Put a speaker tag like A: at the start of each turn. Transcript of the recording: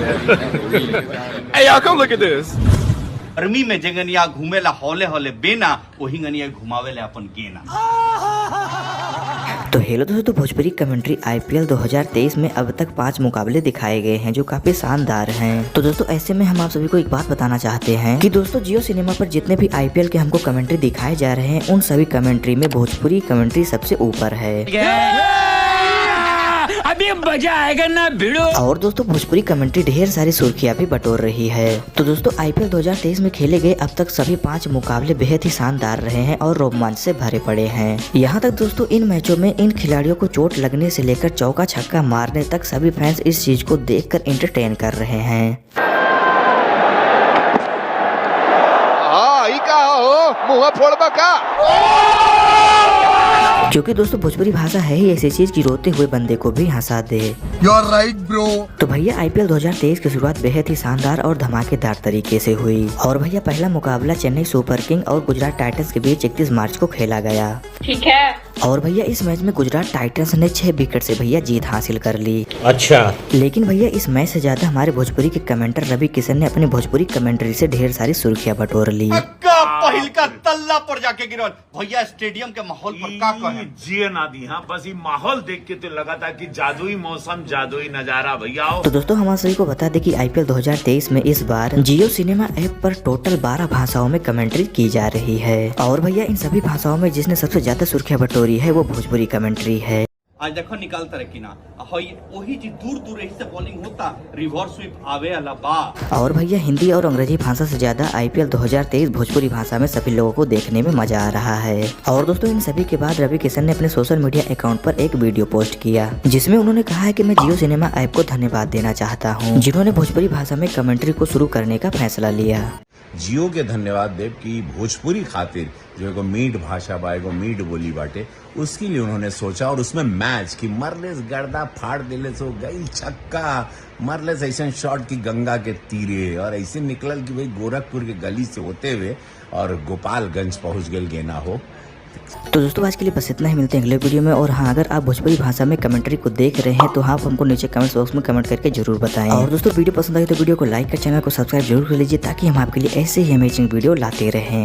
A: Hey, y'all, come look at this.
B: गर्मी में जंगनिया घूमेला हौले हौले बेना, वही गनिया घुमावेला अपन गेना।
C: तो हेलो दोस्तों, तो भोजपुरी कमेंट्री आईपीएल 2023 में अब तक 5 मुकाबले दिखाए गए हैं जो काफी शानदार हैं। तो दोस्तों ऐसे में हम आप सभी को एक बात बताना चाहते हैं कि दोस्तों जियो सिनेमा पर जितने भी आईपीएल के हमको कमेंट्री दिखाए जा रहे हैं उन सभी कमेंट्री में भोजपुरी कमेंट्री सबसे ऊपर है।
D: अभी मजा आएगा ना भिड़ो।
C: और दोस्तों भोजपुरी कमेंट्री ढेर सारी सुर्खियां भी बटोर रही है। तो दोस्तों आईपीएल 2023 में खेले गए अब तक सभी 5 मुकाबले बेहद ही शानदार रहे हैं और रोमांच से भरे पड़े हैं। यहाँ तक दोस्तों इन मैचों में इन खिलाड़ियों को चोट लगने से लेकर चौका छक्का मारने तक सभी फैंस इस चीज को देखकर एंटरटेन कर रहे हैं। क्योंकि दोस्तों भोजपुरी भाषा है ही ऐसी चीज की रोते हुए बंदे को भी हंसा दे।
E: You're right, bro.
C: तो भैया आईपीएल 2023 की शुरुआत बेहद ही शानदार और धमाकेदार तरीके से हुई। और भैया पहला मुकाबला चेन्नई सुपर किंग और गुजरात टाइटंस के बीच 31 मार्च को खेला गया।
F: ठीक है।
C: और भैया इस मैच में गुजरात टाइटंस ने 6 विकेट से भैया जीत हासिल कर ली।
D: अच्छा।
C: लेकिन भैया इस मैच से ज्यादा हमारे भोजपुरी के कमेंटर रवि किशन ने अपनी भोजपुरी कमेंट्री से ढेर सारी सुर्खियां बटोर ली।
B: पहिल का तल्ला पर जाके गिरल भैया, स्टेडियम के माहौल पर का कहे
G: जिए ना दी। हाँ, बस ये माहौल देख के तो लगा था कि जादुई मौसम, जादुई नजारा भैया।
C: तो दोस्तों हम आप सभी को बता दें कि आईपीएल 2023 में इस बार जियो सिनेमा ऐप पर टोटल 12 भाषाओं में कमेंट्री की जा रही है। और भैया इन सभी भाषाओं में जिसने सबसे ज्यादा सुर्खियां बटोरी है वो भोजपुरी कमेंट्री है।
B: आज देखो निकालता रहे कि ना वही जी दूर दूर से बॉलिंग होता, रिवर्स स्वीप आवे अला बा।
C: और भैया हिंदी और अंग्रेजी भाषा से ज्यादा आईपीएल 2023 भोजपुरी भाषा में सभी लोगों को देखने में मजा आ रहा है। और दोस्तों इन सभी के बाद रवि किशन ने अपने सोशल मीडिया अकाउंट पर एक वीडियो पोस्ट किया जिसमें उन्होंने कहा है कि मैं जियो सिनेमा ऐप को धन्यवाद देना चाहता हूँ जिन्होंने भोजपुरी भाषा में कमेंट्री को शुरू करने का फैसला लिया।
H: जियो के धन्यवाद देव की भोजपुरी खातिर जो एगो मीठ भाषा बा, एगो मीठ बोली बाटे, उसके लिए उन्होंने सोचा और उसमें मैच की मरलेस गर्दा फाड़ दिले सो गई छक्का, मरलेस ऐसा शॉट की गंगा के तीरे और ऐसे निकलल कि भाई गोरखपुर के गली से होते हुए और गोपालगंज पहुंच गए गेना हो।
C: तो दोस्तों आज के लिए बस इतना ही, मिलते हैं अगले वीडियो में। और हाँ, अगर आप भोजपुरी भाषा में कमेंट्री को देख रहे हैं तो आप हमको नीचे कमेंट बॉक्स में कमेंट करके जरूर बताएं। और दोस्तों वीडियो पसंद आए तो वीडियो को लाइक कर चैनल को सब्सक्राइब जरूर कर लीजिए ताकि हम आपके लिए ऐसे ही अमेजिंग वीडियो लाते रहें।